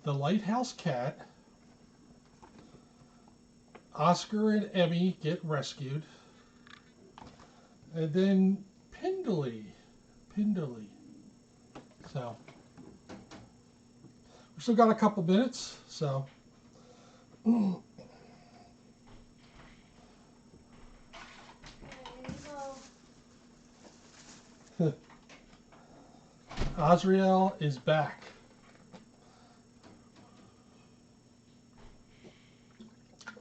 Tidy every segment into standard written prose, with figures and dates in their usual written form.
the Lighthouse Cat, Oscar and Emmy get rescued, and then Pindley. So we still got a couple minutes, so Azrael is back.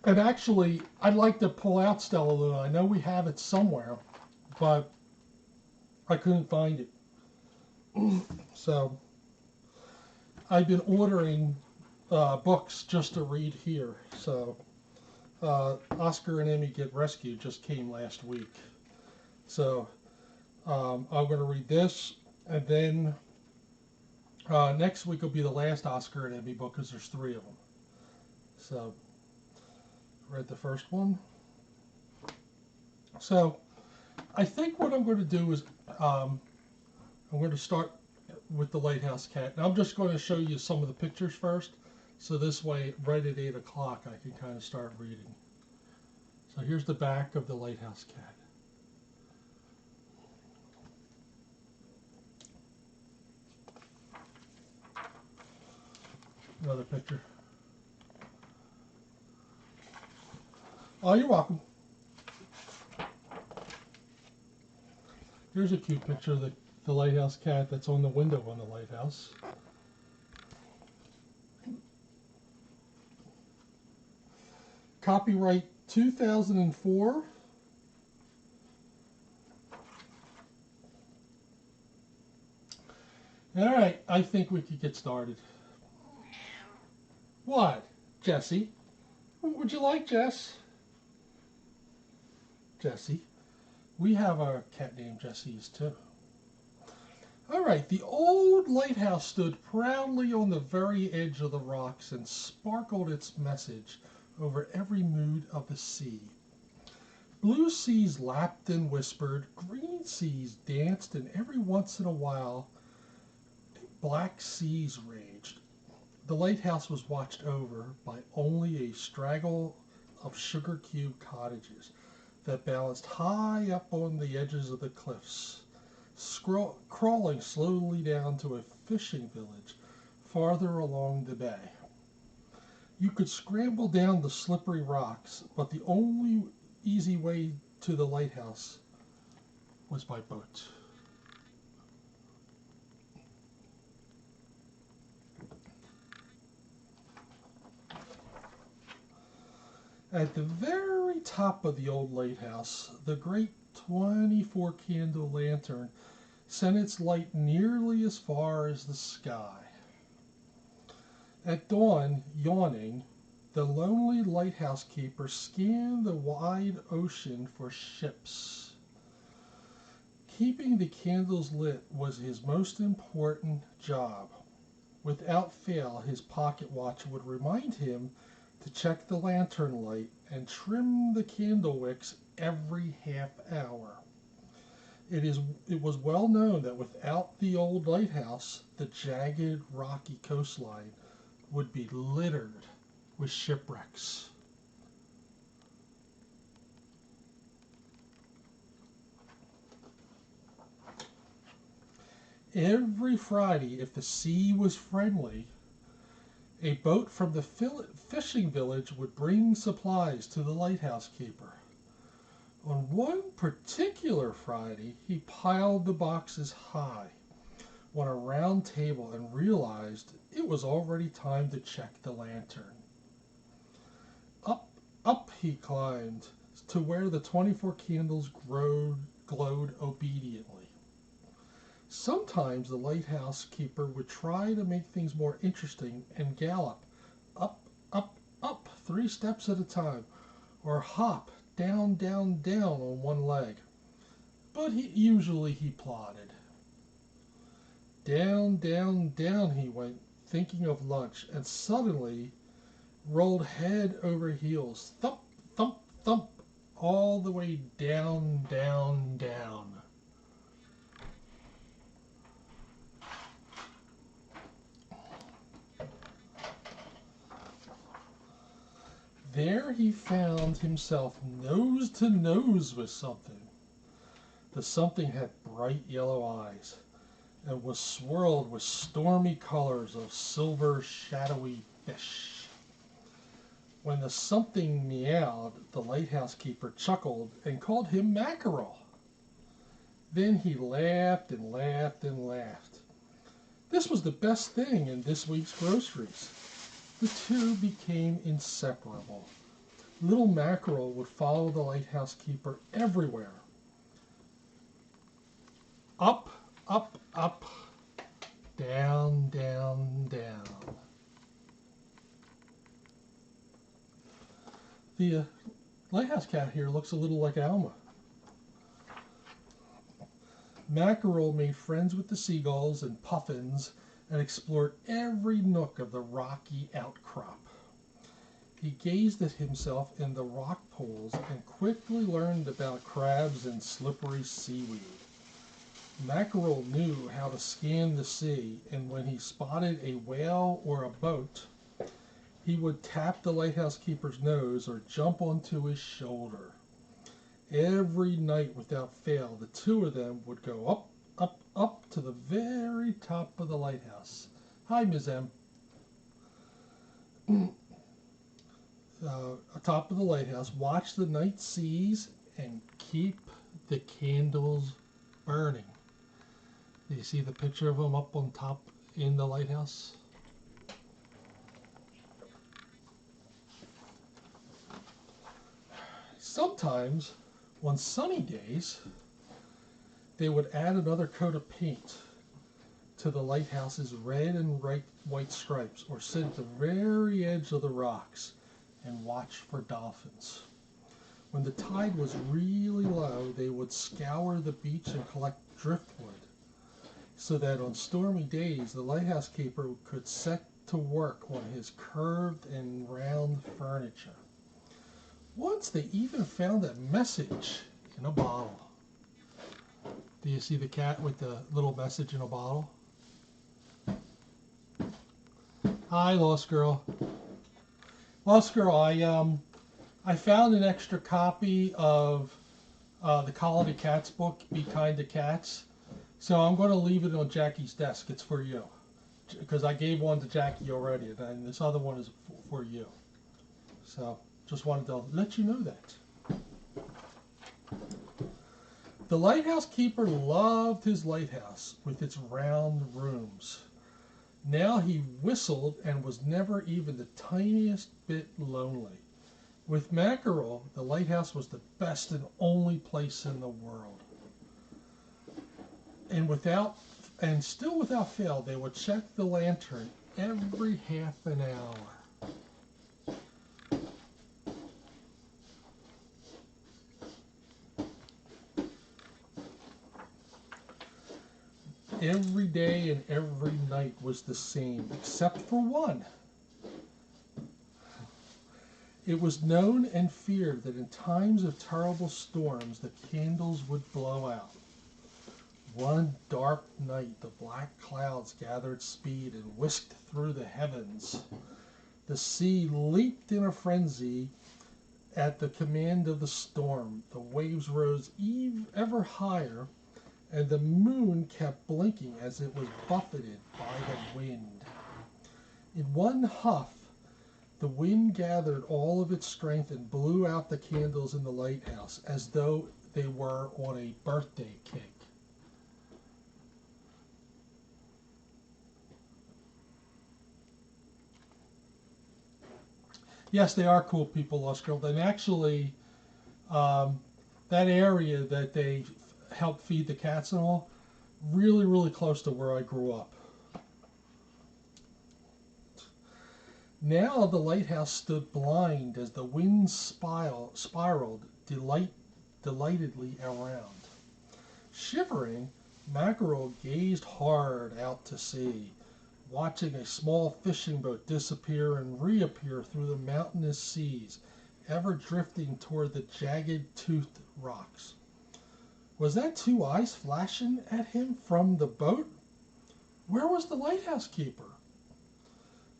And actually, I'd like to pull out Stella Luna. I know we have it somewhere, but I couldn't find it. So I've been ordering books just to read here. So Oscar and Emmy Get Rescued just came last week. So I'm going to read this, and then next week will be the last Oscar and Emmy book because there's 3 of them. So read the first one. So I think what I'm going to do is I'm going to start with the Lighthouse Cat. Now I'm just going to show you some of the pictures first, so this way right at 8 o'clock I can kind of start reading. So here's the back of the Lighthouse Cat. Another picture. Oh, you're welcome. Here's a cute picture of the Lighthouse Cat that's on the window on the lighthouse. Copyright 2004. All right, I think we could get started. What, Jessie? What would you like, Jess? Jessie. We have a cat named Jessie's too. All right, the old lighthouse stood proudly on the very edge of the rocks and sparkled its message over every mood of the sea. Blue seas lapped and whispered, green seas danced, and every once in a while, black seas raged. The lighthouse was watched over by only a straggle of sugar cube cottages that balanced high up on the edges of the cliffs, crawling slowly down to a fishing village farther along the bay. You could scramble down the slippery rocks, but the only easy way to the lighthouse was by boat. At the very top of the old lighthouse, the great 24-candle lantern sent its light nearly as far as the sky. At dawn, yawning, the lonely lighthouse keeper scanned the wide ocean for ships. Keeping the candles lit was his most important job. Without fail, his pocket watch would remind him to check the lantern light and trim the candle wicks every half hour. It was well known that without the old lighthouse, the jagged, rocky coastline would be littered with shipwrecks. Every Friday, if the sea was friendly, a boat from the fishing village would bring supplies to the lighthouse keeper. On one particular Friday, he piled the boxes high on a round table and realized it was already time to check the lantern. Up he climbed to where the 24 candles glowed obediently. Sometimes the lighthouse keeper would try to make things more interesting and gallop up, 3 steps at a time, or hop down, down, down on one leg. But usually he plodded. Down, down, down he went, thinking of lunch, and suddenly rolled head over heels, thump, thump, thump, all the way down, down, down. There he found himself nose to nose with something. The something had bright yellow eyes and was swirled with stormy colors of silver shadowy fish. When the something meowed, the lighthouse keeper chuckled and called him Mackerel. Then he laughed and laughed and laughed. This was the best thing in this week's groceries. The two became inseparable. Little Mackerel would follow the lighthouse keeper everywhere. Up, up, up, down, down, down. The lighthouse cat here looks a little like Alma. Mackerel made friends with the seagulls and puffins and explored every nook of the rocky outcrop. He gazed at himself in the rock pools and quickly learned about crabs and slippery seaweed. Mackerel knew how to scan the sea, and when he spotted a whale or a boat, he would tap the lighthouse keeper's nose or jump onto his shoulder. Every night without fail, the two of them would go up, up, up to the very top of the lighthouse. Hi, Ms. M. Atop of the lighthouse, watch the night seas and keep the candles burning. Do you see the picture of them up on top in the lighthouse? Sometimes, on sunny days, they would add another coat of paint to the lighthouse's red and white stripes, or sit at the very edge of the rocks and watch for dolphins. When the tide was really low, they would scour the beach and collect driftwood, so that on stormy days the lighthouse keeper could set to work on his curved and round furniture. Once they even found a message in a bottle. Do you see the cat with the little message in a bottle? Hi, Lost Girl. Lost Girl, I found an extra copy of the Call of the Cats book, Be Kind to Cats. So I'm going to leave it on Jackie's desk. It's for you. Because I gave one to Jackie already, and this other one is for you. So just wanted to let you know that. The lighthouse keeper loved his lighthouse with its round rooms. Now he whistled and was never even the tiniest bit lonely. With Mackerel, the lighthouse was the best and only place in the world. And still without fail, they would check the lantern every half an hour. Every day and every night was the same, except for one. It was known and feared that in times of terrible storms, the candles would blow out. One dark night, the black clouds gathered speed and whisked through the heavens. The sea leaped in a frenzy at the command of the storm. The waves rose ever higher, and the moon kept blinking as it was buffeted by the wind. In one huff, the wind gathered all of its strength and blew out the candles in the lighthouse as though they were on a birthday cake. Yes, they are cool people, Lost Girl. And actually, that area that they help feed the cats and all, really, really close to where I grew up. Now the lighthouse stood blind as the wind spiraled delightedly around. Shivering, Mackerel gazed hard out to sea, watching a small fishing boat disappear and reappear through the mountainous seas, ever drifting toward the jagged toothed rocks. Was that two eyes flashing at him from the boat? Where was the lighthouse keeper?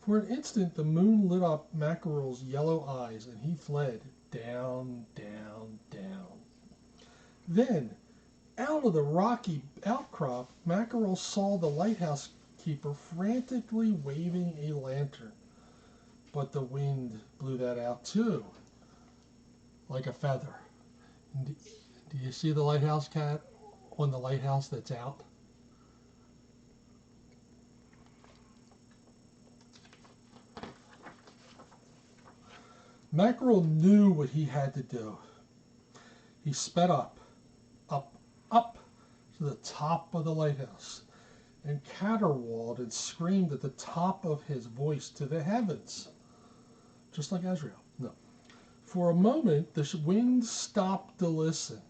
For an instant, the moon lit up Mackerel's yellow eyes, and he fled down, down, down. Then, out of the rocky outcrop, Mackerel saw the lighthouse keeper frantically waving a lantern. But the wind blew that out too, like a feather. Do you see the lighthouse cat on the lighthouse that's out? Mackerel knew what he had to do. He sped up, up to the top of the lighthouse and caterwauled and screamed at the top of his voice to the heavens. Just like Azrael. No. For a moment, the wind stopped to listen.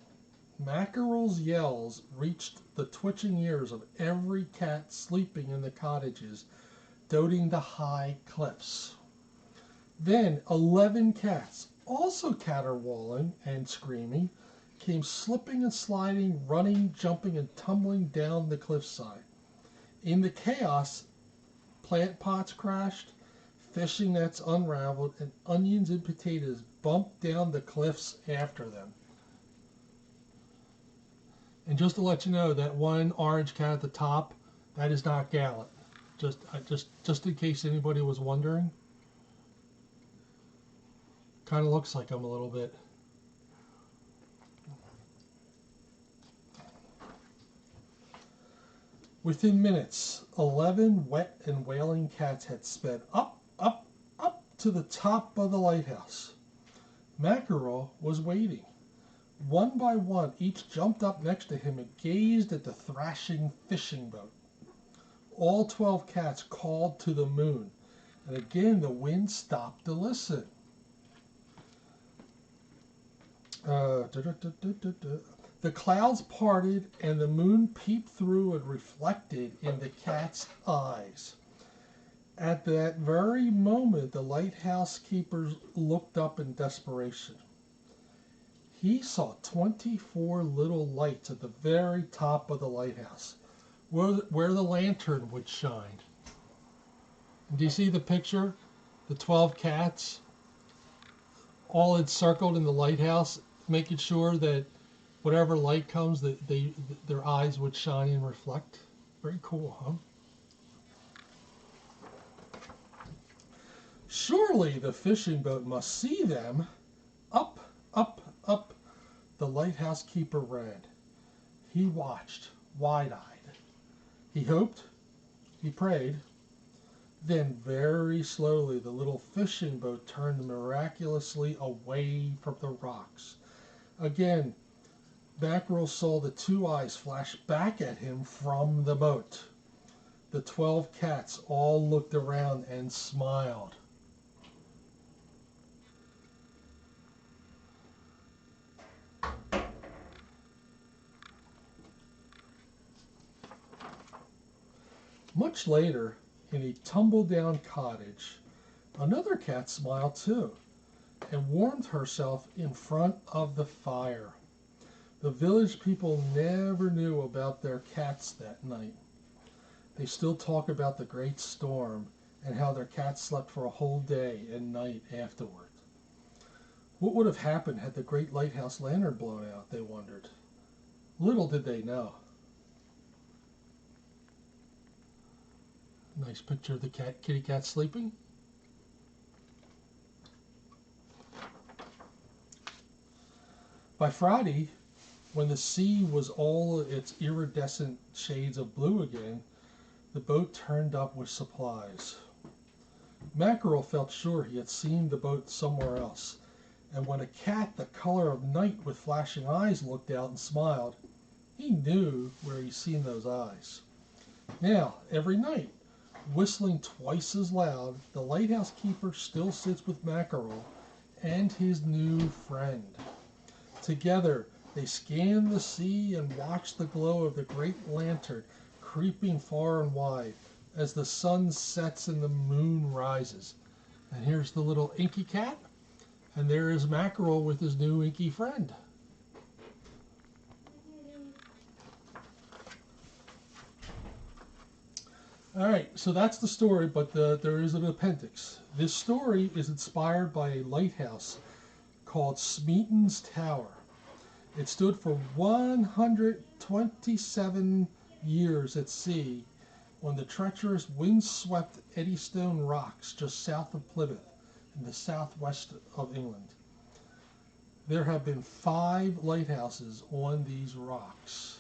Mackerel's yells reached the twitching ears of every cat sleeping in the cottages, doting the high cliffs. Then 11 cats, also caterwauling and screaming, came slipping and sliding, running, jumping, and tumbling down the cliffside. In the chaos, plant pots crashed, fishing nets unraveled, and onions and potatoes bumped down the cliffs after them. And just to let you know, that one orange cat at the top, that is not Gallant. Just in case anybody was wondering. Kind of looks like him a little bit. Within minutes, 11 wet and wailing cats had sped up to the top of the lighthouse. Mackerel was waiting. One by one, each jumped up next to him and gazed at the thrashing fishing boat. All 12 cats called to the moon, and again the wind stopped to listen. The clouds parted, and the moon peeped through and reflected in the cat's eyes. At that very moment, the lighthouse keepers looked up in desperation. He saw 24 little lights at the very top of the lighthouse, where the lantern would shine. Do you see the picture? The 12 cats, all encircled in the lighthouse, making sure that whatever light comes, that their eyes would shine and reflect. Very cool, huh? Surely the fishing boat must see them. Up, the lighthouse keeper ran. He watched, wide-eyed. He hoped, he prayed. Then very slowly the little fishing boat turned miraculously away from the rocks. Again, Mackerel saw the two eyes flash back at him from the boat. The 12 cats all looked around and smiled. Much later, in a tumble-down cottage, another cat smiled too, and warmed herself in front of the fire. The village people never knew about their cats that night. They still talk about the great storm and how their cats slept for a whole day and night afterward. What would have happened had the great lighthouse lantern blown out, they wondered. Little did they know. Nice picture of the kitty cat sleeping. By Friday, when the sea was all its iridescent shades of blue again, the boat turned up with supplies. Mackerel felt sure he had seen the boat somewhere else, and when a cat the color of night with flashing eyes looked out and smiled, he knew where he'd seen those eyes. Now, every night, whistling twice as loud, the lighthouse keeper still sits with Mackerel and his new friend. Together, they scan the sea and watch the glow of the great lantern creeping far and wide as the sun sets and the moon rises. And here's the little inky cat, and there is Mackerel with his new inky friend. All right, so that's the story, but there is an appendix. This story is inspired by a lighthouse called Smeaton's Tower. It stood for 127 years at sea on the treacherous wind-swept Eddystone Rocks just south of Plymouth in the southwest of England. There have been 5 lighthouses on these rocks.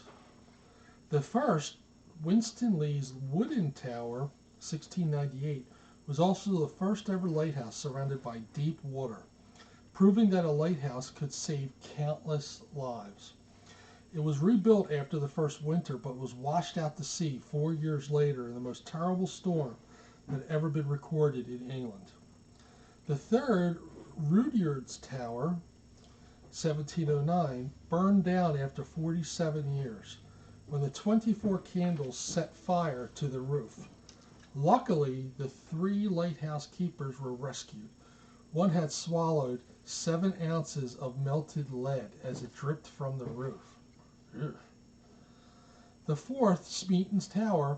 The first, Winston Lee's wooden tower, 1698, was also the first ever lighthouse surrounded by deep water, proving that a lighthouse could save countless lives. It was rebuilt after the first winter, but was washed out to sea 4 years later in the most terrible storm that had ever been recorded in England. The third, Rudyard's Tower, 1709, burned down after 47 years when the 24 candles set fire to the roof. Luckily, the 3 lighthouse keepers were rescued. One had swallowed 7 ounces of melted lead as it dripped from the roof. Ugh. The fourth, Smeaton's Tower,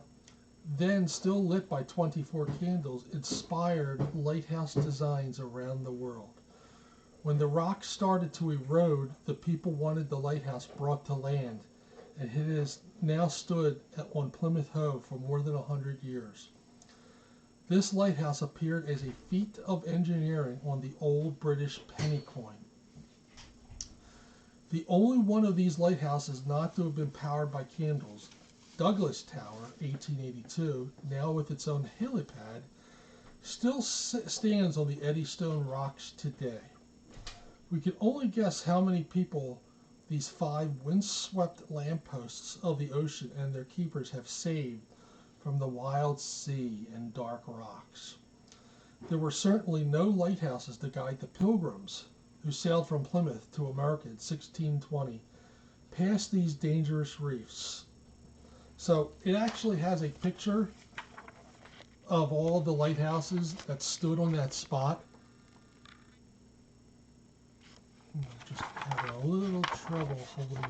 then still lit by 24 candles, inspired lighthouse designs around the world. When the rocks started to erode, the people wanted the lighthouse brought to land, and it has now stood on Plymouth Hoe for more than 100 years. This lighthouse appeared as a feat of engineering on the old British penny coin. The only one of these lighthouses not to have been powered by candles, Douglas Tower, 1882, now with its own helipad, still stands on the Eddystone Rocks today. We can only guess how many people these 5 windswept lampposts of the ocean and their keepers have saved from the wild sea and dark rocks. There were certainly no lighthouses to guide the pilgrims who sailed from Plymouth to America in 1620 past these dangerous reefs. So it actually has a picture of all the lighthouses that stood on that spot. I'm just having a little trouble holding the...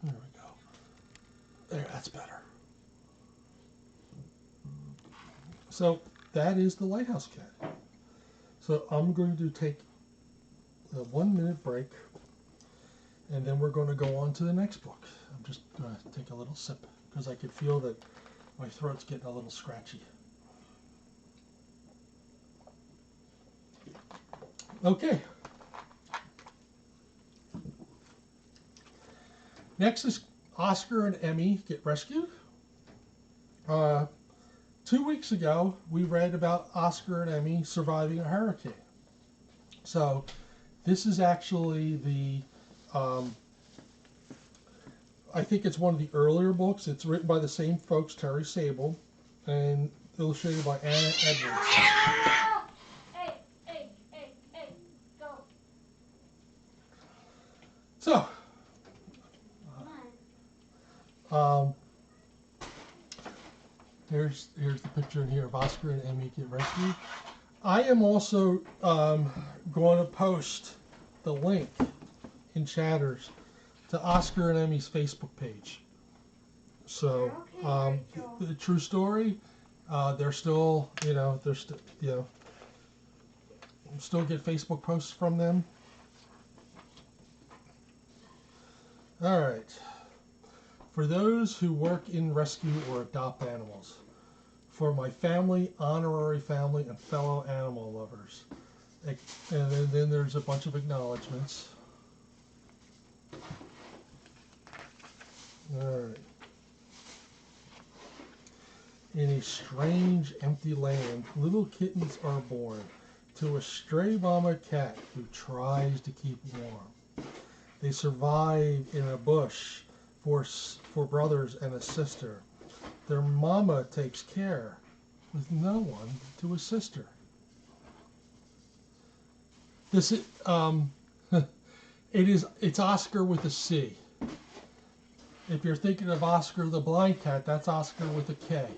There we go. There, that's better. So that is the lighthouse cat. So I'm going to take a 1-minute break, and then we're going to go on to the next book. I'm just going to take a little sip because I can feel that my throat's getting a little scratchy. Okay. Next is Oscar and Emmy Get Rescued. 2 weeks ago, we read about Oscar and Emmy surviving a hurricane. So this is actually the, I think it's one of the earlier books. It's written by the same folks, Terry Sable, and illustrated by Anna Edwards. Hey, go. So, here's the picture in here of Oscar and Emmy Get Rescued. I am also going to post the link in Chatters to Oscar and Emmy's Facebook page. So, the true story, they're still, still get Facebook posts from them. All right. For those who work in rescue or adopt animals, for my family, honorary family, and fellow animal lovers. And then there's a bunch of acknowledgments. All right. In a strange, empty land, little kittens are born to a stray mama cat who tries to keep warm. They survive in a bush for brothers and a sister. Their mama takes care with no one to assist her. This is, it's Oscar with a C. If you're thinking of Oscar the Blind Cat, that's Oscar with a K.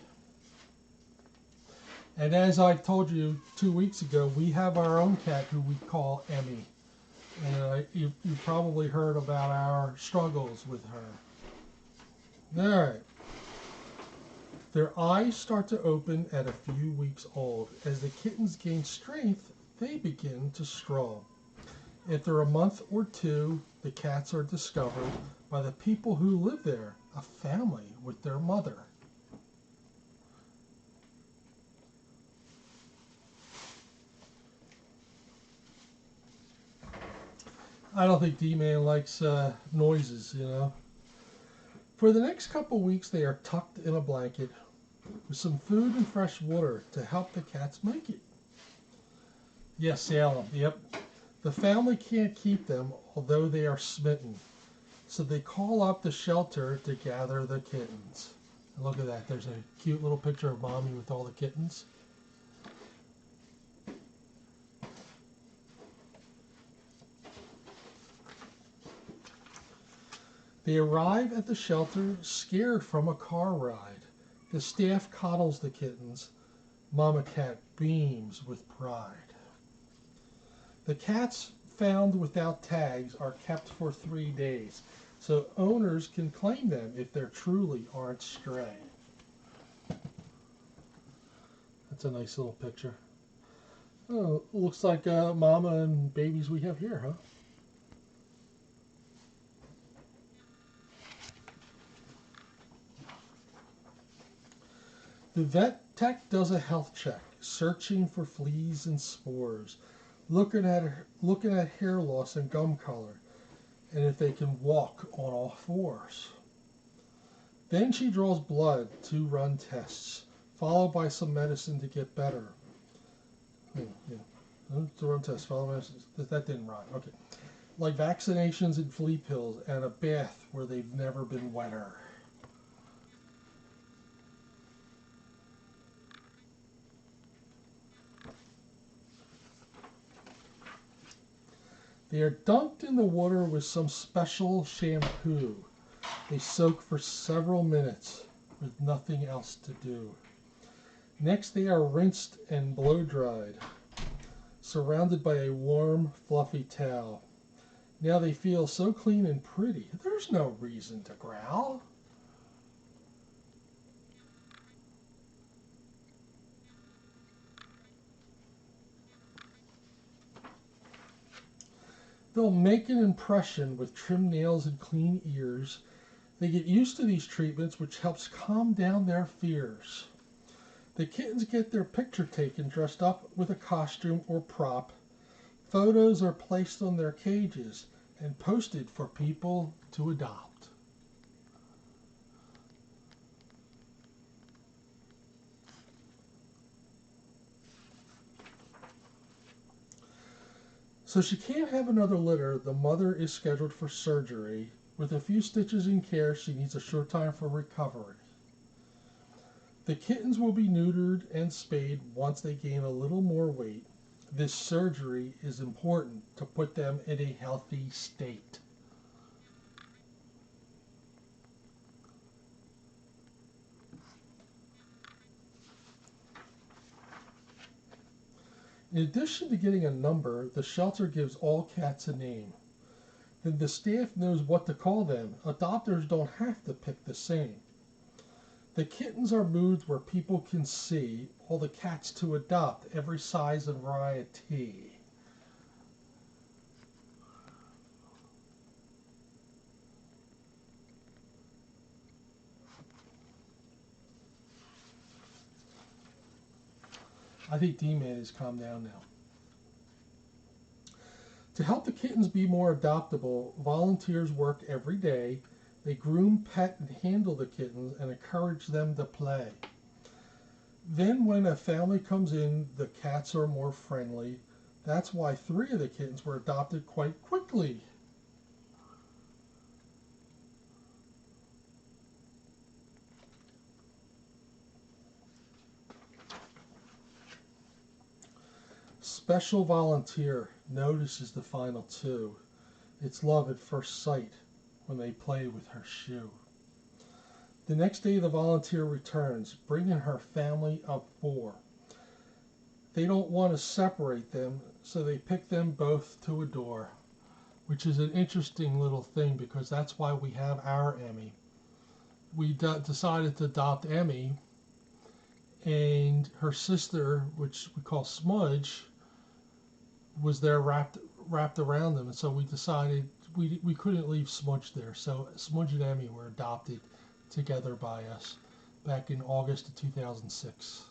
And as I told you 2 weeks ago, we have our own cat who we call Emmy. And you've probably heard about our struggles with her. All right. Their eyes start to open at a few weeks old. As the kittens gain strength, they begin to strong. After a month or two, the cats are discovered by the people who live there, a family with their mother. I don't think D-Man likes noises, you know. For the next couple weeks, they are tucked in a blanket with some food and fresh water to help the cats make it. Yes, Salem, yep. The family can't keep them, although they are smitten. So they call up the shelter to gather the kittens. And look at that, there's a cute little picture of Mommy with all the kittens. They arrive at the shelter scared from a car ride. The staff coddles the kittens. Mama Cat beams with pride. The cats found without tags are kept for 3 days, so owners can claim them if they truly aren't stray. That's a nice little picture. Oh, looks like mama and babies we have here, huh? The vet tech does a health check, searching for fleas and spores, looking at hair loss and gum color, and if they can walk on all fours. Then she draws blood to run tests, followed by some medicine to get better. To run tests, follow medicine. That didn't rhyme. Okay. Like vaccinations and flea pills and a bath where they've never been wetter. They are dunked in the water with some special shampoo. They soak for several minutes with nothing else to do. Next, they are rinsed and blow dried, surrounded by a warm, fluffy towel. Now they feel so clean and pretty, there's no reason to growl. They'll make an impression with trim nails and clean ears. They get used to these treatments, which helps calm down their fears. The kittens get their picture taken dressed up with a costume or prop. Photos are placed on their cages and posted for people to adopt. So she can't have another litter. The mother is scheduled for surgery. With a few stitches in care, she needs a short time for recovery. The kittens will be neutered and spayed once they gain a little more weight. This surgery is important to put them in a healthy state. In addition to getting a number, the shelter gives all cats a name. Then the staff knows what to call them. Adopters don't have to pick the same. The kittens are moved where people can see all the cats to adopt, every size and variety. I think D-Man has calmed down now. To help the kittens be more adoptable, volunteers work every day. They groom, pet, and handle the kittens and encourage them to play. Then when a family comes in, the cats are more friendly. That's why 3 of the kittens were adopted quite quickly. Special volunteer notices the final 2. It's love at first sight when they play with her shoe. The next day the volunteer returns, bringing her family of 4. They don't want to separate them, so they pick them both to adore, which is an interesting little thing because that's why we have our Emmy. We decided to adopt Emmy and her sister, which we call Smudge, was there wrapped around them, and so we decided we couldn't leave Smudge there. So Smudge and Emmy were adopted together by us back in August of 2006.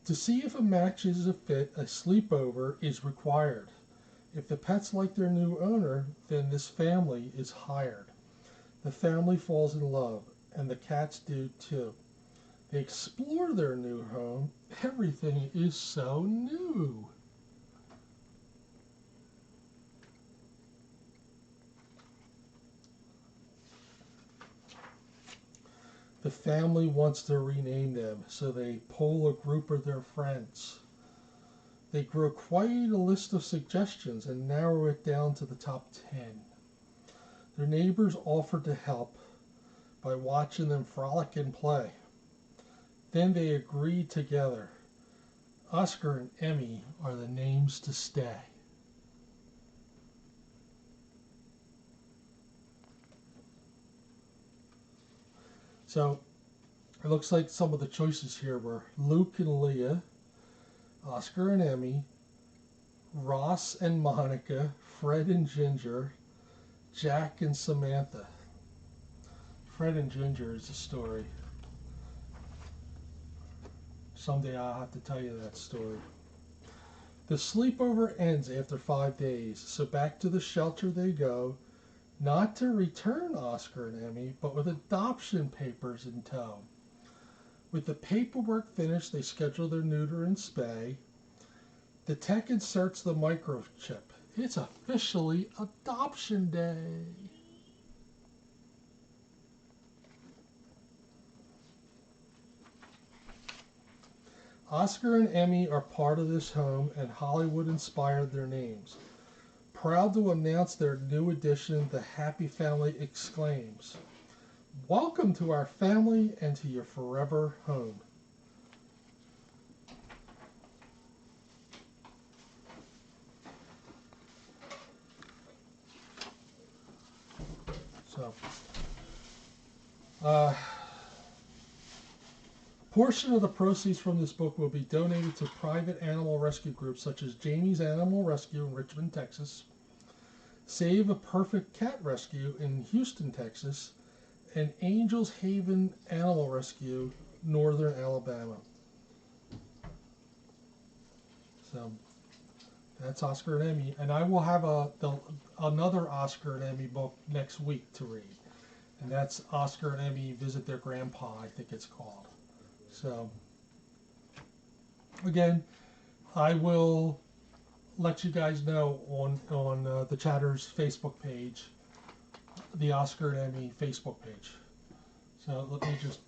To see if a match is a fit, a sleepover is required. If the pets like their new owner, then this family is hired. The family falls in love, and the cats do too. They explore their new home. Everything is so new. The family wants to rename them, so they poll a group of their friends. They grow quite a list of suggestions and narrow it down to the top 10. Their neighbors offer to help by watching them frolic and play. Then they agree together. Oscar and Emmy are the names to stay. So it looks like some of the choices here were Luke and Leah, Oscar and Emmy, Ross and Monica, Fred and Ginger, Jack and Samantha. Fred and Ginger is a story. Someday I'll have to tell you that story. The sleepover ends after 5 days, so back to the shelter they go, not to return Oscar and Emmy, but with adoption papers in tow. With the paperwork finished, they schedule their neuter and spay. The tech inserts the microchip. It's officially adoption day. Oscar and Emmy are part of this home, and Hollywood inspired their names. Proud to announce their new addition, the Happy Family exclaims, "Welcome to our family and to your forever home." So, a portion of the proceeds from this book will be donated to private animal rescue groups such as Jamie's Animal Rescue in Richmond, Texas, Save a Perfect Cat Rescue in Houston, Texas, and Angel's Haven Animal Rescue, Northern Alabama. So that's Oscar and Emmy, and I will have another Oscar and Emmy book next week to read, and that's Oscar and Emmy Visit Their Grandpa, I think it's called. So again, I will let you guys know on the Chatters Facebook page, the Oscar and Emmy Facebook page. So let me just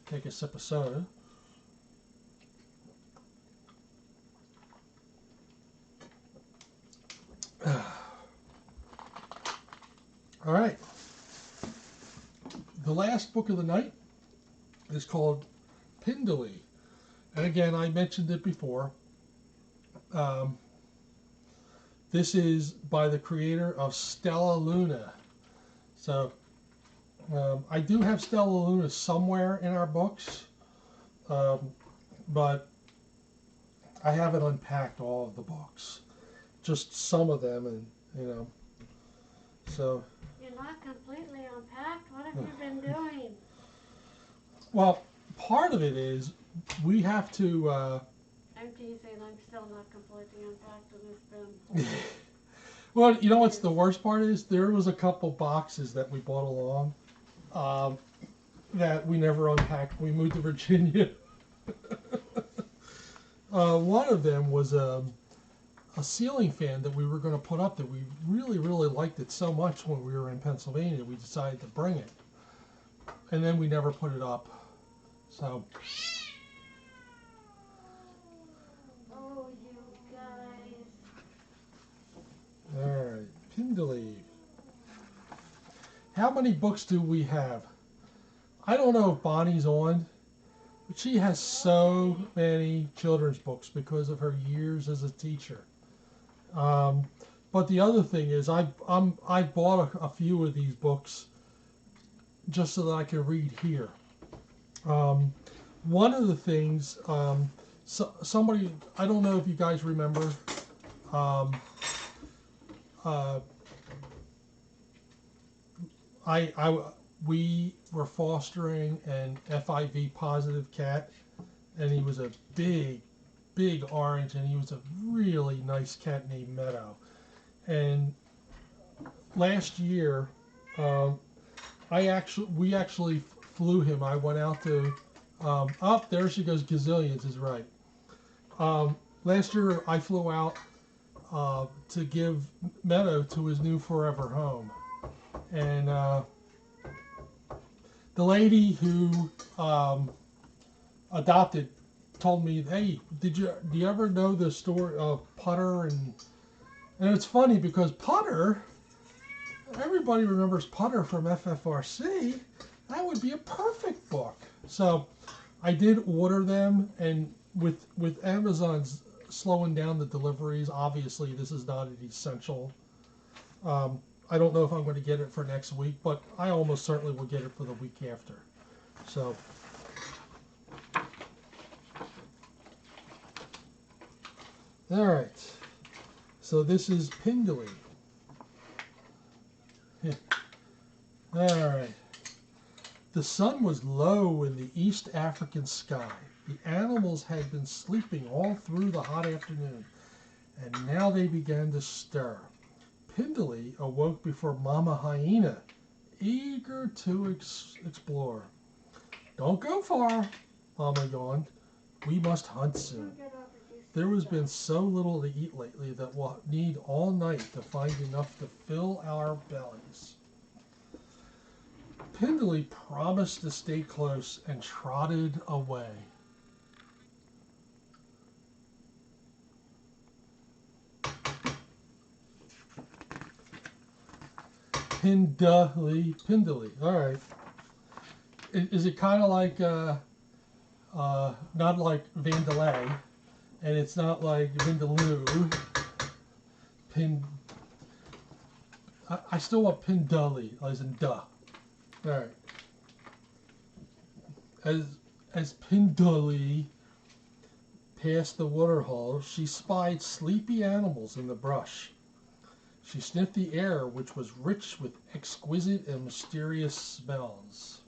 take a sip of soda. All right. The last book of the night is called Pindley. And again, I mentioned it before. This is by the creator of Stella Luna. So I do have Stella Luna somewhere in our books, but I haven't unpacked all of the books, just some of them, and so. You're not completely unpacked. What have you been doing? Well, part of it is we have to. I'm teasing. I'm still not completely unpacked in this bin. Well, you know what's the worst part is? There was a couple boxes that we bought along that we never unpacked. We moved to Virginia. One of them was a ceiling fan that we were going to put up that we really, really liked it so much when we were in Pennsylvania, we decided to bring it. And then we never put it up. So. Oh, you guys. All right, Pindley. How many books do we have? I don't know if Bonnie's on, but she has so many children's books because of her years as a teacher. But the other thing is, I bought a few of these books just so that I can read here. One of the things, somebody, I don't know if you guys remember, um, uh, we were fostering an FIV positive cat, and he was a big orange, and he was a really nice cat named Meadow. And last year, um, we actually flew him. I went out to, there she goes, gazillions is right. Last year I flew out to give Meadow to his new forever home, and the lady who adopted told me, "Hey, do you ever know the story of Putter?" And it's funny because Putter, everybody remembers Putter from FFRC. That would be a perfect book. So I did order them, and with Amazon's slowing down the deliveries, obviously this is not an essential. I don't know if I'm going to get it for next week, but I almost certainly will get it for the week after. So, all right. So this is Pindley. All right. The sun was low in the East African sky. The animals had been sleeping all through the hot afternoon, and now they began to stir. Pindley awoke before Mama Hyena, eager to explore. "Don't go far," Mama yawned. "We must hunt soon. There has been so little to eat lately that we'll need all night to find enough to fill our bellies." Pindley promised to stay close and trotted away. Pindley. All right. Is it kind of like, not like Vandelay, and it's not like Vindaloo. I still want Pindley, as in duh. All right. As Pindley passed the waterhole, she spied sleepy animals in the brush. She sniffed the air, which was rich with exquisite and mysterious smells.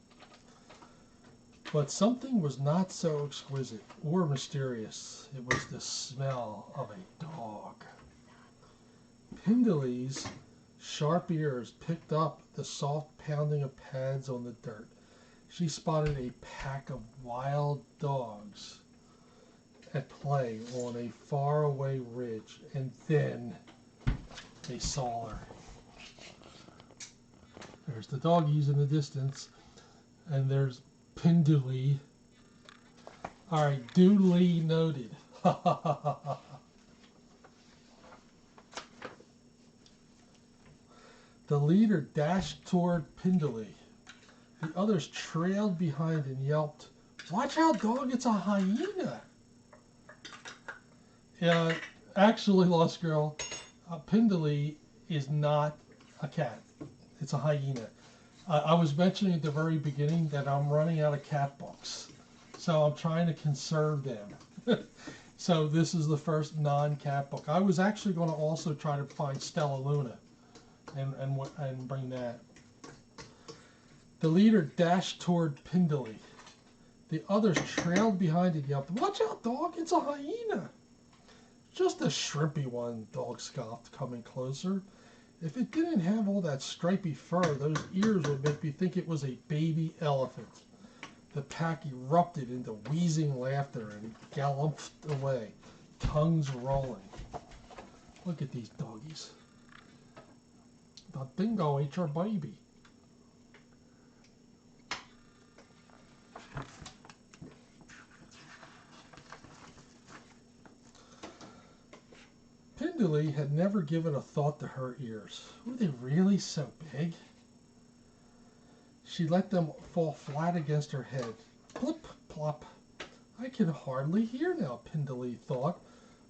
But something was not so exquisite or mysterious. It was the smell of a dog. Pindley's sharp ears picked up the soft pounding of pads on the dirt. She spotted a pack of wild dogs at play on a faraway ridge, and then they saw her. There's the doggies in the distance, and there's Pindley. All right, duly noted. The leader dashed toward Pindley. The others trailed behind and yelped, "Watch out, dog, it's a hyena!" Actually, Lost Girl, Pindley is not a cat. It's a hyena. I was mentioning at the very beginning that I'm running out of cat books, so I'm trying to conserve them. So this is the first non-cat book. I was actually going to also try to find Stella Luna and bring that. The leader dashed toward Pindley. The others trailed behind and yelped, "Watch out, dog, it's a hyena!" "Just a shrimpy one," dog scoffed, coming closer. "If it didn't have all that stripy fur, those ears would make me think it was a baby elephant." The pack erupted into wheezing laughter and galloped away, tongues rolling. Look at these doggies. The dingo ate your baby. Pindley had never given a thought to her ears. Were they really so big? She let them fall flat against her head. Plop, plop. "I can hardly hear now," Pindley thought,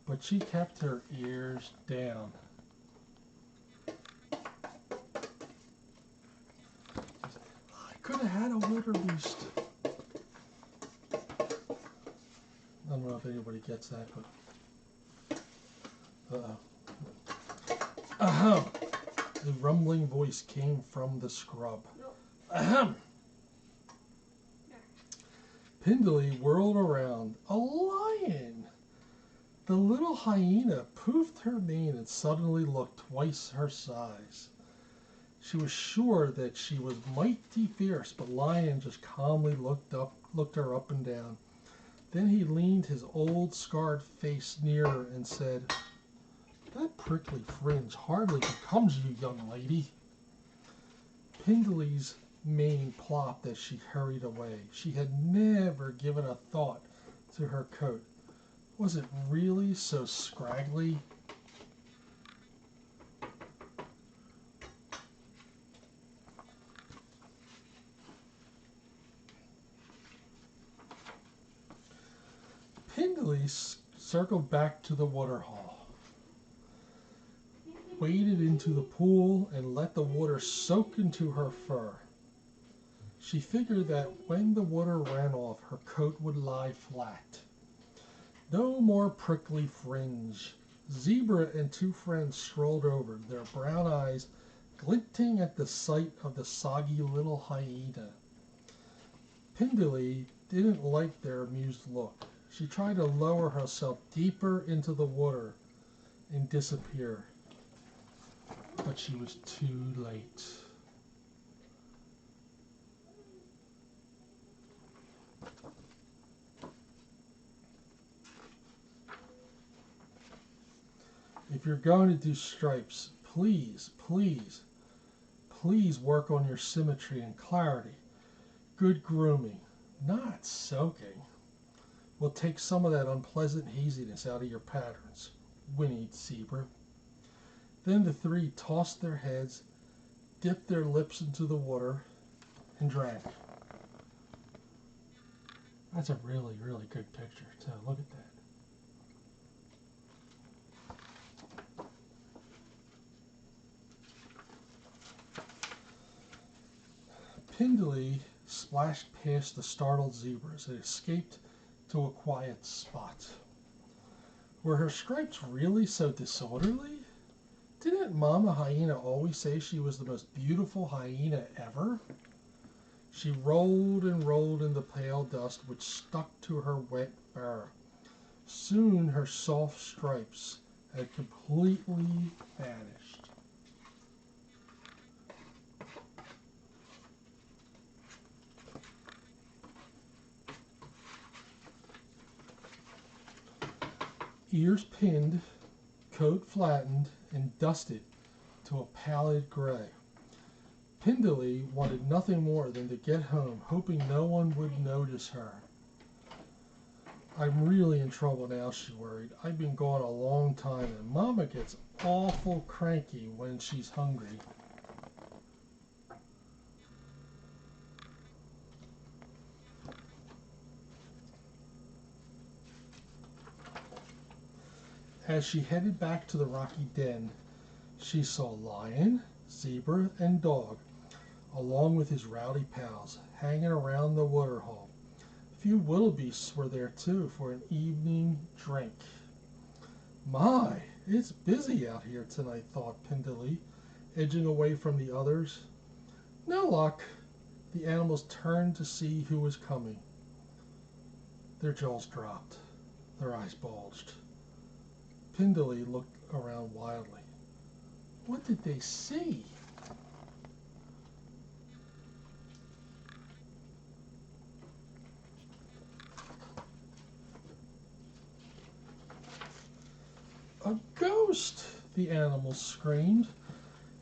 but she kept her ears down. "I could have had a wildebeest. I don't know if anybody gets that, but... Uh-oh. Ahem! The rumbling voice came from the scrub. Nope. Ahem! Pindley whirled around. A lion! The little hyena poofed her mane and suddenly looked twice her size. She was sure that she was mighty fierce, but Lion just calmly looked her up and down. Then he leaned his old scarred face nearer and said, "That prickly fringe hardly becomes you, young lady." Pindley's mane plopped as she hurried away. She had never given a thought to her coat. Was it really so scraggly? Pindley circled back to the water hole, waded into the pool, and let the water soak into her fur. She figured that when the water ran off, her coat would lie flat. No more prickly fringe. Zebra and two friends strolled over, their brown eyes glinting at the sight of the soggy little hyena. Pindley didn't like their amused look. She tried to lower herself deeper into the water and disappear, but she was too late. If you're going to do stripes, please, please, please work on your symmetry and clarity. Good grooming, not soaking, will take some of that unpleasant haziness out of your patterns, whinnied Zebra. Then the three tossed their heads, dipped their lips into the water, and drank. That's a really, really good picture, too. Look at that. Pindley splashed past the startled zebras and escaped to a quiet spot. Were her stripes really so disorderly? Didn't Mama Hyena always say she was the most beautiful hyena ever? She rolled and rolled in the pale dust which stuck to her wet fur. Soon her soft stripes had completely vanished. Ears pinned, coat flattened, and dusted to a pallid gray. Pindley wanted nothing more than to get home, hoping no one would notice her. I'm really in trouble now, she worried. I've been gone a long time, and Mama gets awful cranky when she's hungry. As she headed back to the rocky den, she saw Lion, Zebra, and Dog, along with his rowdy pals, hanging around the waterhole. A few wildebeests were there too for an evening drink. My, it's busy out here tonight, thought Pindley, edging away from the others. No luck. The animals turned to see who was coming. Their jaws dropped. Their eyes bulged. Pindley looked around wildly. What did they see? A ghost! The animals screamed.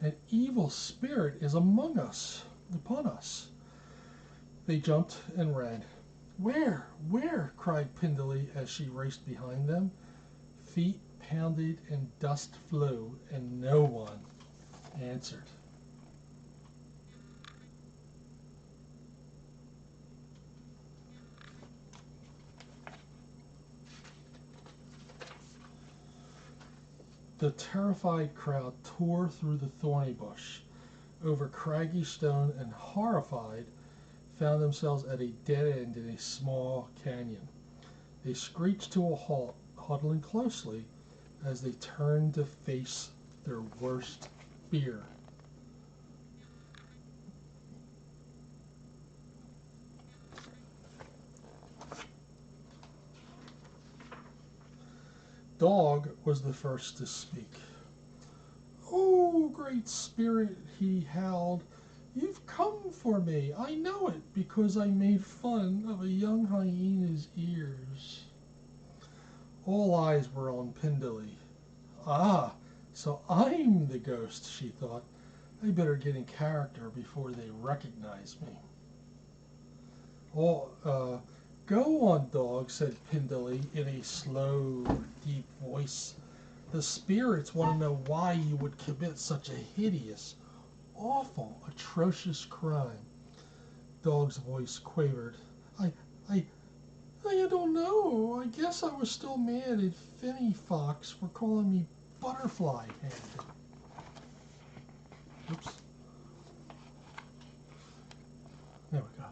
An evil spirit is among us, upon us. They jumped and ran. Where? Where? Cried Pindley as she raced behind them. Feet pounded and dust flew, and no one answered. The terrified crowd tore through the thorny bush, over craggy stone, and horrified, found themselves at a dead end in a small canyon. They screeched to a halt, huddling closely as they turned to face their worst fear. Dog was the first to speak. "Oh, Great Spirit," he howled, "you've come for me. I know it because I made fun of a young hyena's ears." All eyes were on Pindley. "Ah, so I'm the ghost," she thought. "I better get in character before they recognize me." "Oh, go on, dog," said Pindley in a slow, deep voice. "The spirits want to know why you would commit such a hideous, awful, atrocious crime." Dog's voice quavered. I, I don't know. I guess I was still mad at Finny Fox for calling me butterfly head." Oops. There we go.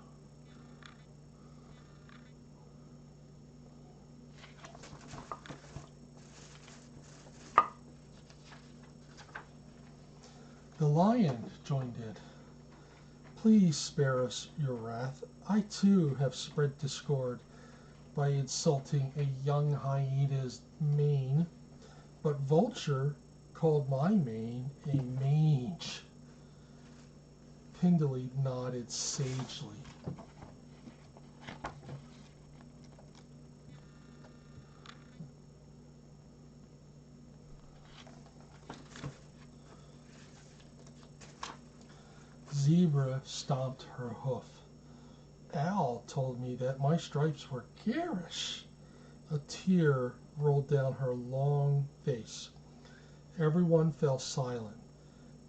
The lion joined in. "Please spare us your wrath. I too have spread discord by insulting a young hyena's mane, but Vulture called my mane a mange." Pindley nodded sagely. Zebra stomped her hoof. "Owl told me that my stripes were garish." A tear rolled down her long face. Everyone fell silent.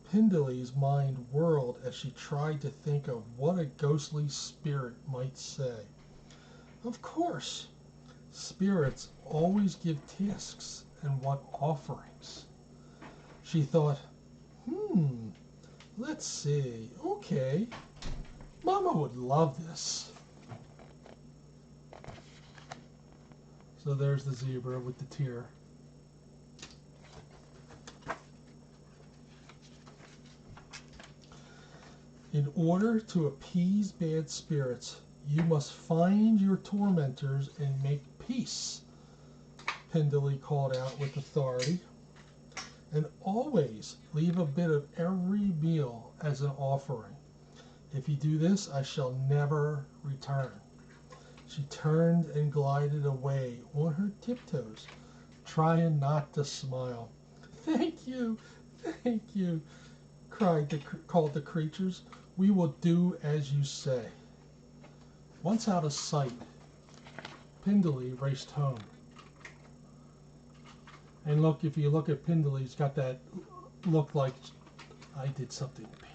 Pindley's mind whirled as she tried to think of what a ghostly spirit might say. Of course, spirits always give tasks and want offerings. She thought, let's see, okay, Mama would love this. So there's the zebra with the tear. "In order to appease bad spirits, you must find your tormentors and make peace," Pindley called out with authority. "And always leave a bit of every meal as an offering. If you do this, I shall never return." She turned and glided away on her tiptoes, trying not to smile. Thank you," called the creatures. "We will do as you say." Once out of sight, Pindley raced home. And look, if you look at Pindley, he's got that look like I did something bad.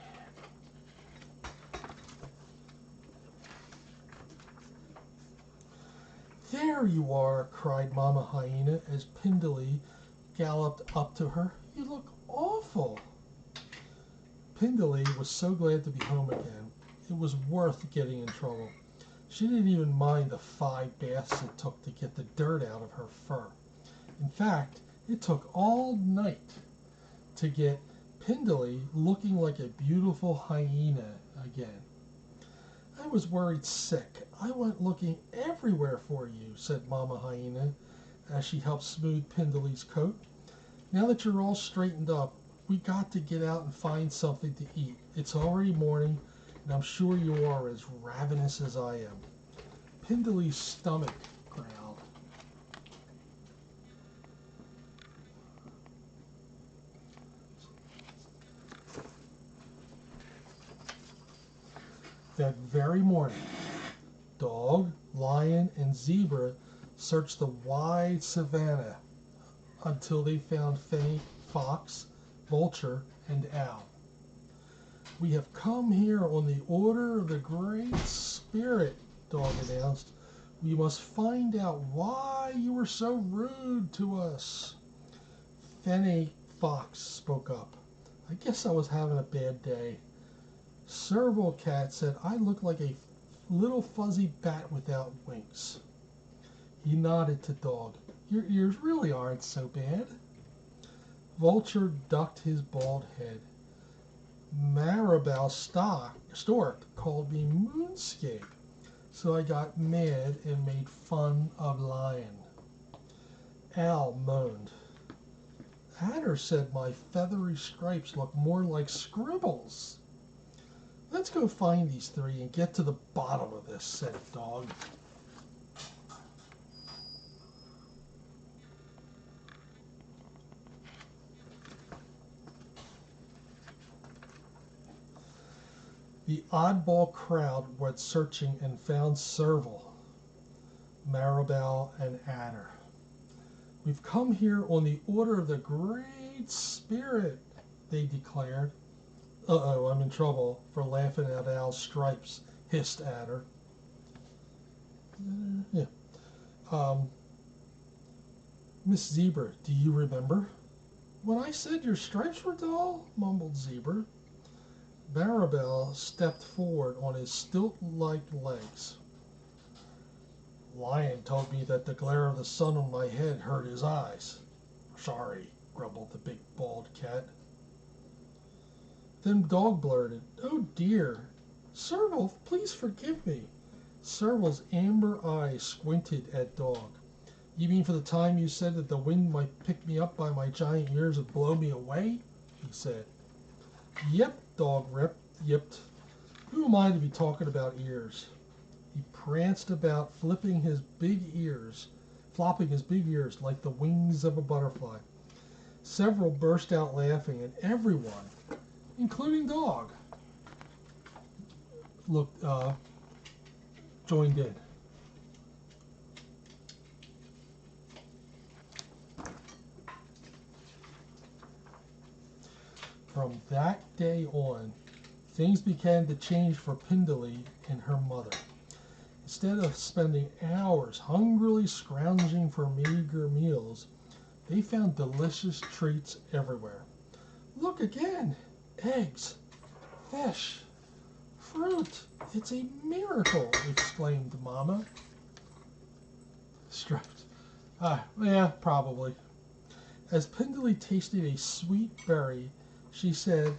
"There you are," cried Mama Hyena as Pindley galloped up to her. "You look awful." Pindley was so glad to be home again. It was worth getting in trouble. She didn't even mind the 5 baths it took to get the dirt out of her fur. In fact, it took all night to get Pindley looking like a beautiful hyena again. "I was worried sick. I went looking everywhere for you," said Mama Hyena as she helped smooth Pindley's coat. "Now that you're all straightened up, we got to get out and find something to eat. It's already morning, and I'm sure you are as ravenous as I am." Pindley's stomach growled. That very morning, Dog, Lion, and Zebra searched the wide savannah until they found Finny Fox, Vulture, and Owl. "We have come here on the order of the Great Spirit," Dog announced. "We must find out why you were so rude to us." Finny Fox spoke up. "I guess I was having a bad day. Serval Cat said I looked like a little fuzzy bat without wings. He nodded to Dog. Your ears really aren't so bad. Vulture ducked his bald head. Maribel Stork called me Moonscape, so I got mad and made fun of Lion. Al moaned. Adder said my feathery stripes look more like scribbles. Let's go find these three and get to the bottom of this, said Dog. The oddball crowd went searching and found Serval, Maribel, and Adder. We've come here on the order of the Great Spirit, they declared. Uh-oh, I'm in trouble for laughing at Al's stripes, hissed Adder. Yeah. Miss Zebra, do you remember? When I said your stripes were dull, mumbled Zebra. Maribel stepped forward on his stilt-like legs. Lion told me that the glare of the sun on my head hurt his eyes. Sorry, grumbled the big bald cat. Then Dog blurted, Oh dear, Serval, please forgive me. Serval's amber eyes squinted at Dog. You mean for the time you said that the wind might pick me up by my giant ears and blow me away? He said. Yep, Dog yipped. Who am I to be talking about ears? He pranced about, flopping his big ears like the wings of a butterfly. Several burst out laughing, and everyone, including Dog, joined in. From that day on, things began to change for Pindley and her mother. Instead of spending hours hungrily scrounging for meager meals, they found delicious treats everywhere. Look again! Eggs, fish, fruit! It's a miracle! Exclaimed Mama. Striped. Yeah, probably. As Pindley tasted a sweet berry, she said,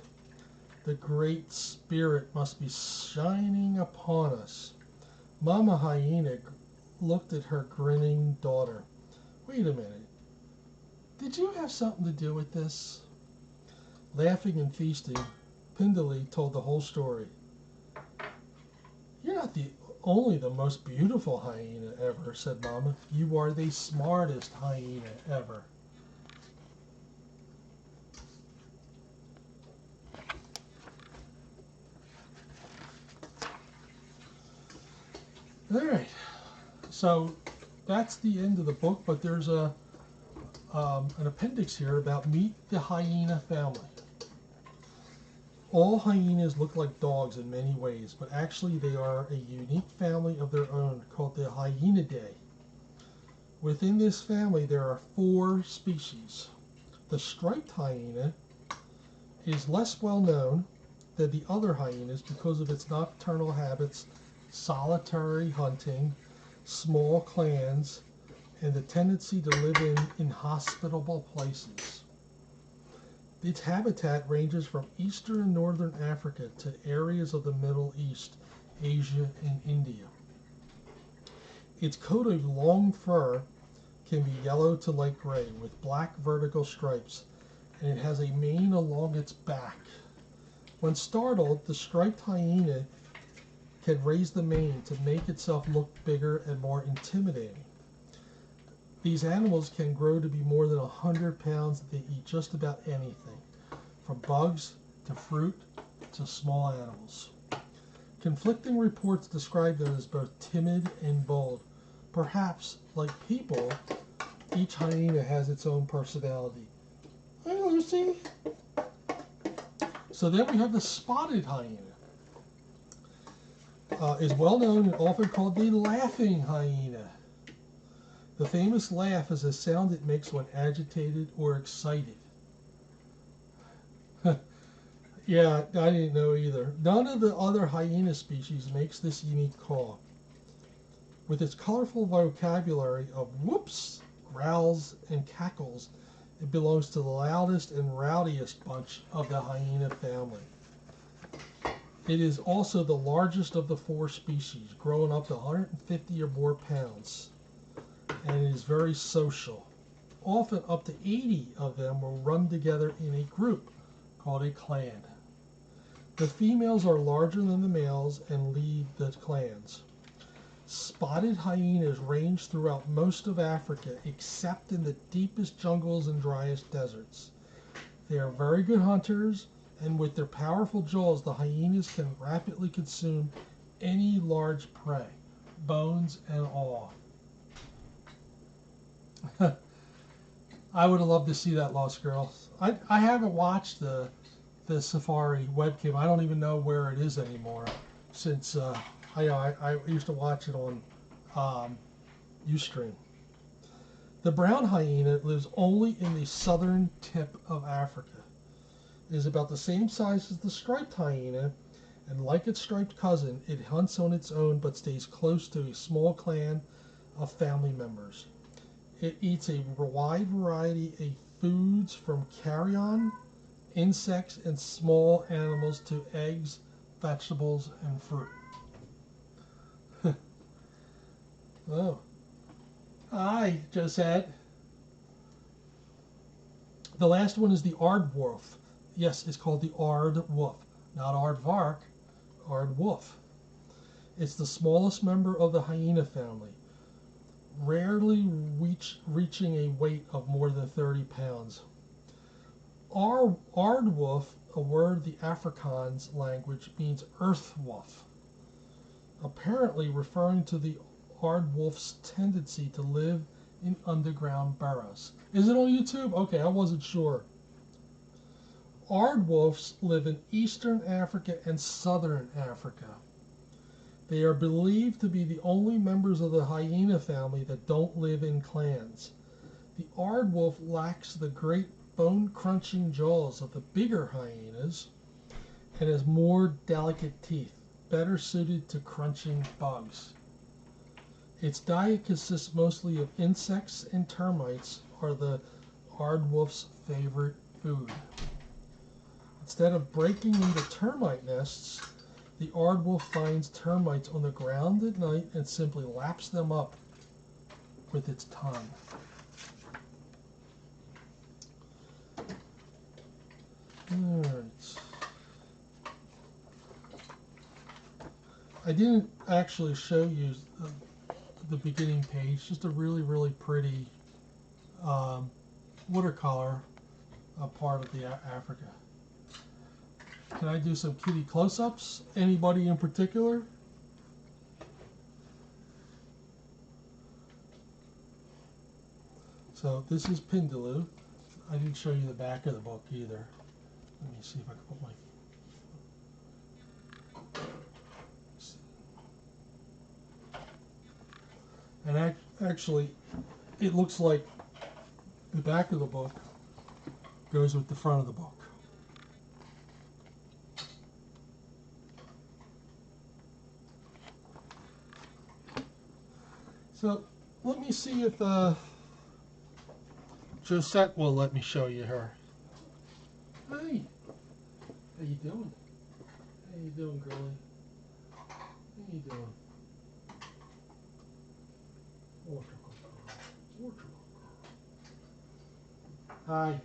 The Great Spirit must be shining upon us. Mama Hyena looked at her grinning daughter. Wait a minute. Did you have something to do with this? Laughing and feasting, Pindley told the whole story. You're not only the most beautiful hyena ever, said Mama. You are the smartest hyena ever. All right, so that's the end of the book, but there's an appendix here about Meet the Hyena Family. All hyenas look like dogs in many ways, but actually they are a unique family of their own called the Hyenidae. Within this family there are 4 species. The striped hyena is less well known than the other hyenas because of its nocturnal habits, solitary hunting, small clans, and the tendency to live in inhospitable places. Its habitat ranges from eastern and northern Africa to areas of the Middle East, Asia, and India. Its coat of long fur can be yellow to light gray with black vertical stripes, and it has a mane along its back. When startled, the striped hyena can raise the mane to make itself look bigger and more intimidating. These animals can grow to be more than 100 pounds. They eat just about anything, from bugs to fruit to small animals. Conflicting reports describe them as both timid and bold. Perhaps, like people, each hyena has its own personality. Hi, Lucy. So then we have the spotted hyena. Is well known and often called the laughing hyena. The famous laugh is a sound it makes when agitated or excited. Yeah, I didn't know either. None of the other hyena species makes this unique call. With its colorful vocabulary of whoops, growls, and cackles, it belongs to the loudest and rowdiest bunch of the hyena family. It is also the largest of the four species, growing up to 150 or more pounds, and it is very social. Often up to 80 of them will run together in a group called a clan. The females are larger than the males and lead the clans. Spotted hyenas range throughout most of Africa except in the deepest jungles and driest deserts. They are very good hunters, and with their powerful jaws, the hyenas can rapidly consume any large prey, bones and all. I would have loved to see that, Lost Girls. I haven't watched the Safari webcam. I don't even know where it is anymore since I used to watch it on Ustream. The brown hyena lives only in the southern tip of Africa. It is about the same size as the striped hyena, and like its striped cousin, it hunts on its own but stays close to a small clan of family members. It eats a wide variety of foods from carrion, insects, and small animals to eggs, vegetables, and fruit. Oh. Hi, Josette. The last one is the aardwolf. Yes, it's called the aardwolf, not aardvark, aardwolf. It's the smallest member of the hyena family, rarely reaching a weight of more than 30 pounds. Aardwolf, a word the Afrikaans language, means earth wolf, apparently referring to the aardwolf's tendency to live in underground burrows. Is it on YouTube? Okay, I wasn't sure. Aardwolves live in eastern Africa and southern Africa. They are believed to be the only members of the hyena family that don't live in clans. The aardwolf lacks the great bone-crunching jaws of the bigger hyenas and has more delicate teeth, better suited to crunching bugs. Its diet consists mostly of insects, and termites are the aardwolf's favorite food. Instead of breaking into termite nests, the aardwolf finds termites on the ground at night and simply laps them up with its tongue. Alright. I didn't actually show you the beginning page, just a really, really pretty watercolor part of the Africa. Can I do some kitty close-ups? Anybody in particular? So this is Pindaloo. I didn't show you the back of the book either. Let me see if I can put my... And actually, it looks like the back of the book goes with the front of the book. So let me see if Josette will let me show you her. Hey, how you doing? How you doing, girlie? How you doing? Hi.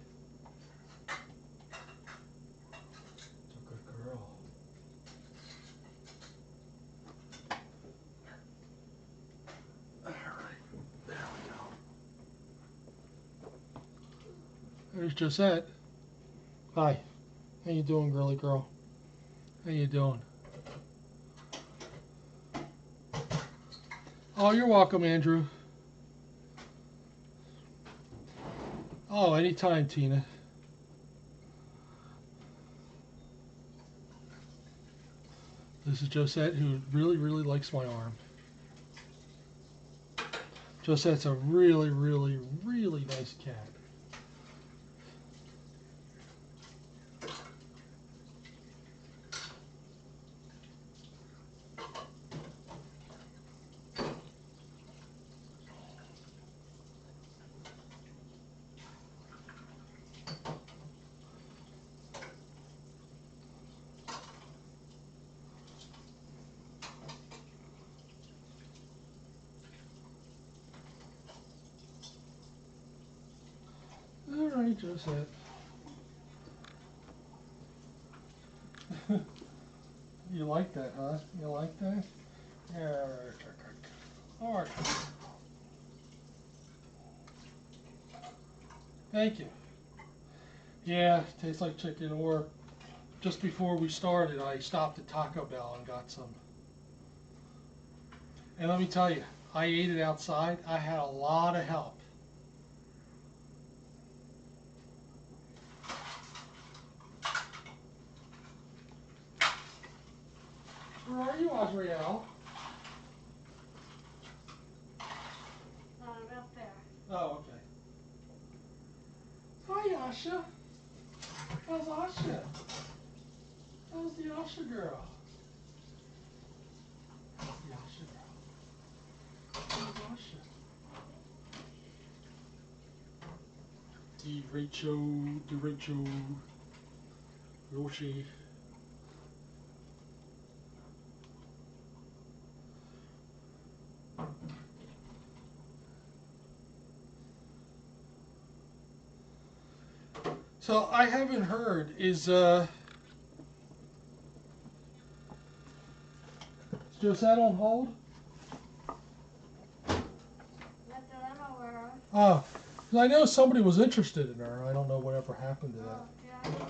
It's a good girl. Alright, there we go. There's Josette. Hi. How you doing, girly girl? How you doing? Oh, you're welcome, Andrew. Oh, anytime, Tina. This is Josette, who really, really likes my arm. Josette's a really, really, really nice cat. All right, Josette. You like that, huh? You like that? Yeah. All right. Thank you. Yeah, tastes like chicken. Or just before we started, I stopped at Taco Bell and got some. And let me tell you, I ate it outside. I had a lot of help. Where are you, Adrielle? Up there. Oh, okay. Hi, Asha. How's Asha? How's the Asha girl? How's the Asha girl? How's Asha? Rachel, Yoshi. So I haven't heard, is Josette on hold? Not that I'm aware of. Oh, 'cause I know somebody was interested in her. I don't know whatever happened to that. Oh, yeah, I don't know.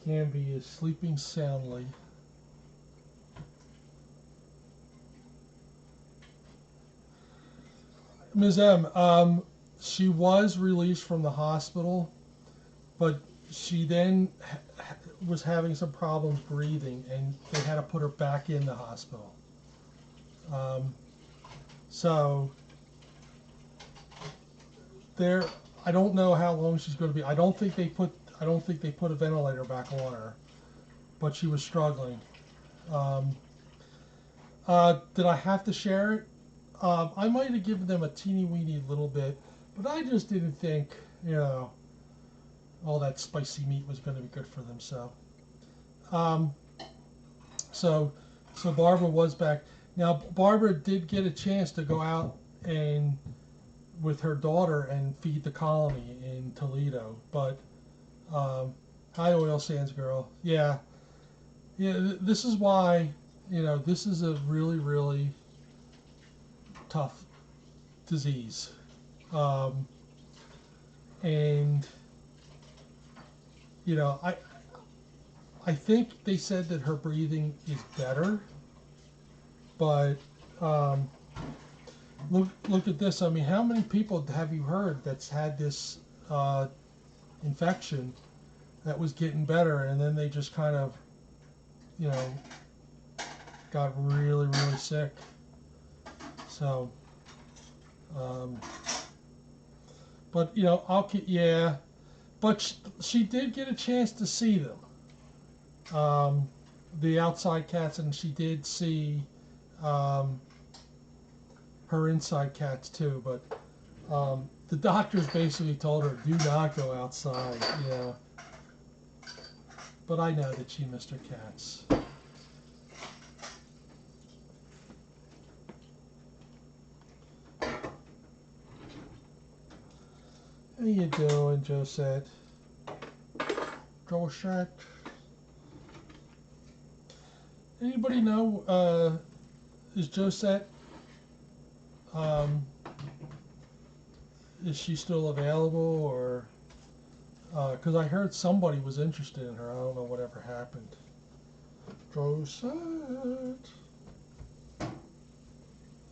Canby is sleeping soundly. Ms. M, she was released from the hospital, but she then was having some problems breathing, and they had to put her back in the hospital. Um, so there, I don't know how long she's going to be. I don't think they put a ventilator back on her, but she was struggling. Um, did I have to share it? I might have given them a teeny weeny little bit, but I just didn't think, all that spicy meat was going to be good for them. Um, so, so Barbara was back. Now, Barbara did get a chance to go out and with her daughter and feed the colony in Toledo, but hi, oil sands girl. Yeah, this is why, this is a really, really tough disease. And I think they said that her breathing is better, but look at this. I mean, how many people have you heard that's had this infection that was getting better, and then they just kind of, got really, really sick. So, but but she did get a chance to see them, the outside cats, and she did see her inside cats too. But the doctors basically told her, do not go outside, But I know that she missed her cats. How you doing, Josette? Josette? Anybody know, is Josette, is she still available, or, because I heard somebody was interested in her. I don't know whatever happened. Josette.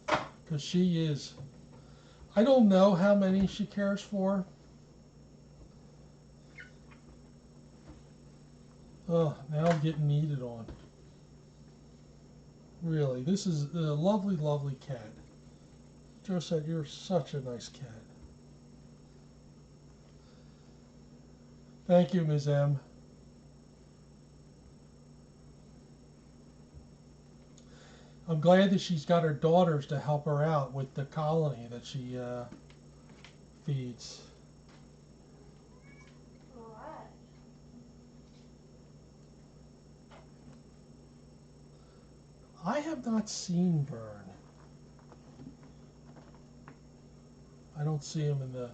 Because she is, I don't know how many she cares for, Oh, now I'm getting kneaded on. Really, this is a lovely, lovely cat. Josette, you're such a nice cat. Thank you, Ms. M. I'm glad that she's got her daughters to help her out with the colony that she feeds. All right. I have not seen Vern. I don't see him in the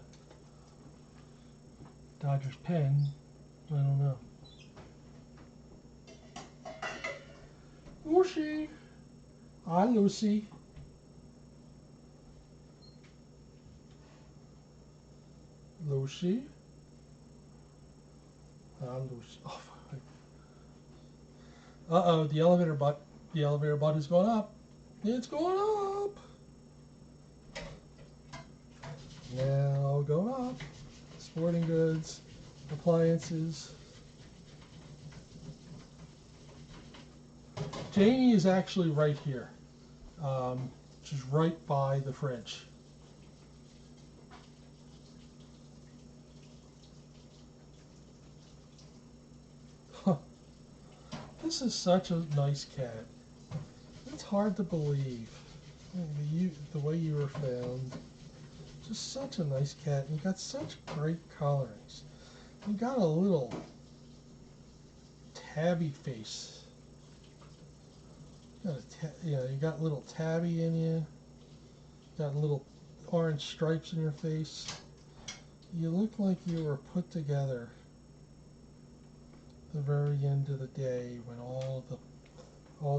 Dodgers pen. I don't know. Lucy. Hi, Lucy. Lucy. Hi, Lucy. Oh, uh-oh, the elevator butt. The elevator butt is going up. It's going up. Now going up. Sporting goods, appliances. Janie is actually right here. She's right by the fridge. Huh. This is such a nice cat. It's hard to believe. The way you were found. Just such a nice cat. And you got such great colorings. You got a little tabby face. You got a little tabby in you. Got little orange stripes in your face. You look like you were put together at the very end of the day when all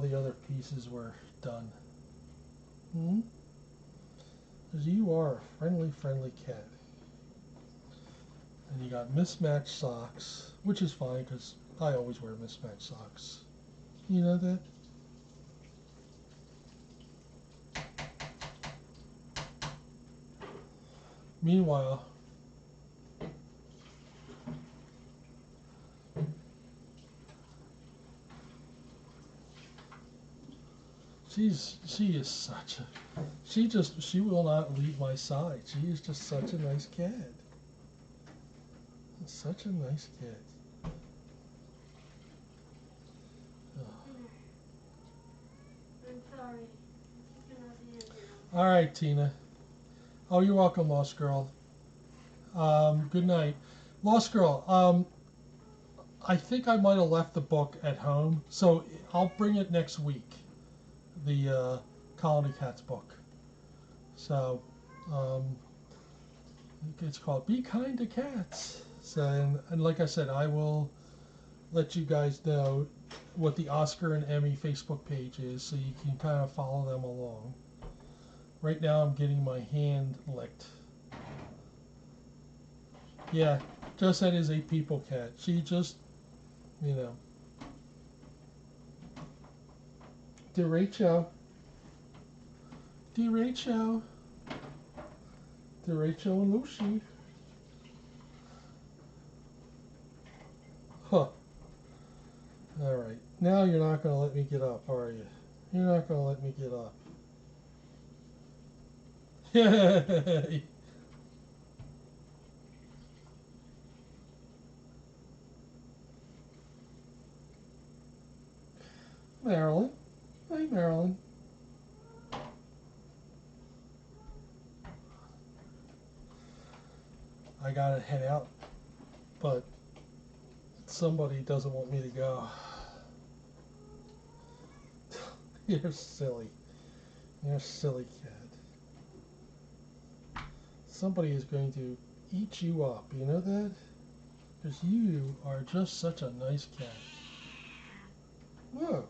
the other pieces were done. Because you are a friendly cat. And you got mismatched socks, which is fine because I always wear mismatched socks. You know that? Meanwhile, she is such a, she will not leave my side. She is just such a nice cat. Such a nice cat. I'm sorry. You cannot be in here. All right, Tina. Oh, you're welcome, Lost Girl. Good night. Lost Girl, I think I might have left the book at home, so I'll bring it next week, the Colony Cats book. So, it's called Be Kind to Cats. So, and like I said, I will let you guys know what the Oscar and Emmy Facebook page is, so you can kind of follow them along. Right now I'm getting my hand licked. Yeah, Josette is a people cat. She just, you know. Derecho. Derecho. Derecho and Lucy. Huh. Alright. Now you're not going to let me get up, are you? You're not going to let me get up. Yay! Marilyn. Hey, Marilyn. I gotta head out, but somebody doesn't want me to go. You're silly. You're a silly cat. Somebody is going to eat you up, you know that? Because you are just such a nice cat. Whoa.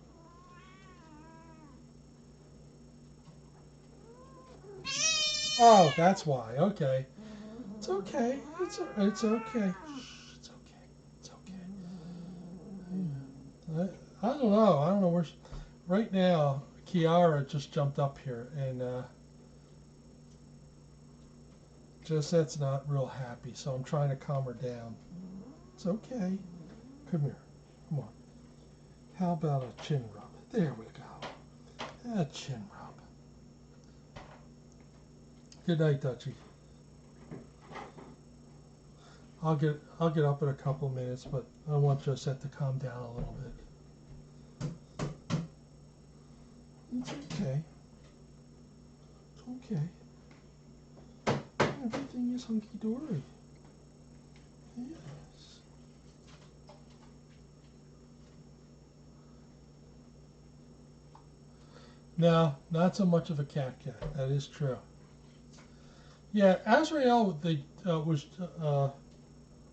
Oh, that's why. Okay. It's okay. It's okay. It's okay. It's okay. Yeah. I don't know. I don't know where. Right now, Kiara just jumped up here, and Josette's not real happy, so I'm trying to calm her down. It's okay. Come here. Come on. How about a chin rub? There we go. A chin rub. Good night, Dutchie. I'll get up in a couple of minutes, but I want Josette to calm down a little bit. It's okay. It's okay. Everything is hunky-dory. Yes. No, not so much of a cat. That is true. Yeah, Azrael,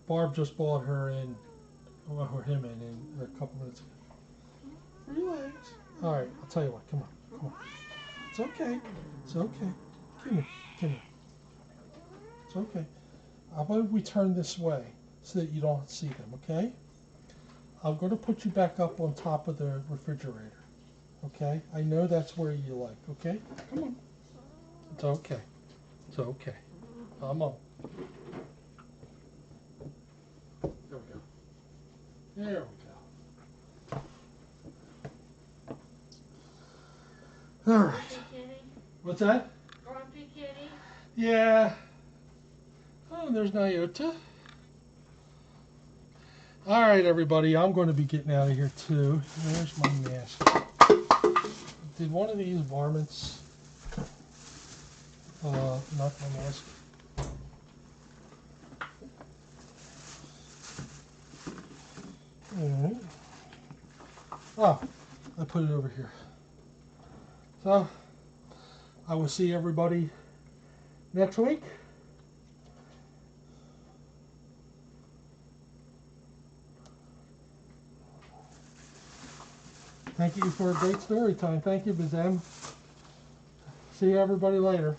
Barb just bought her in, or him in a couple minutes ago. Relax. All right, I'll tell you what. Come on. It's okay. It's okay. Come here. It's okay. How about we turn this way so that you don't see them, okay? I'm going to put you back up on top of the refrigerator, okay? I know that's where you like, okay? Come on. It's okay. It's okay. Come on. There we go. There we go. All right. What's that? Grumpy kitty. Yeah. Oh, there's Nyota. All right, everybody. I'm going to be getting out of here, too. There's my mask. Did one of these varmints knock my mask? All right. Oh, I put it over here. So, I will see everybody next week. Thank you for a great story time. Thank you, Bazem. See everybody later.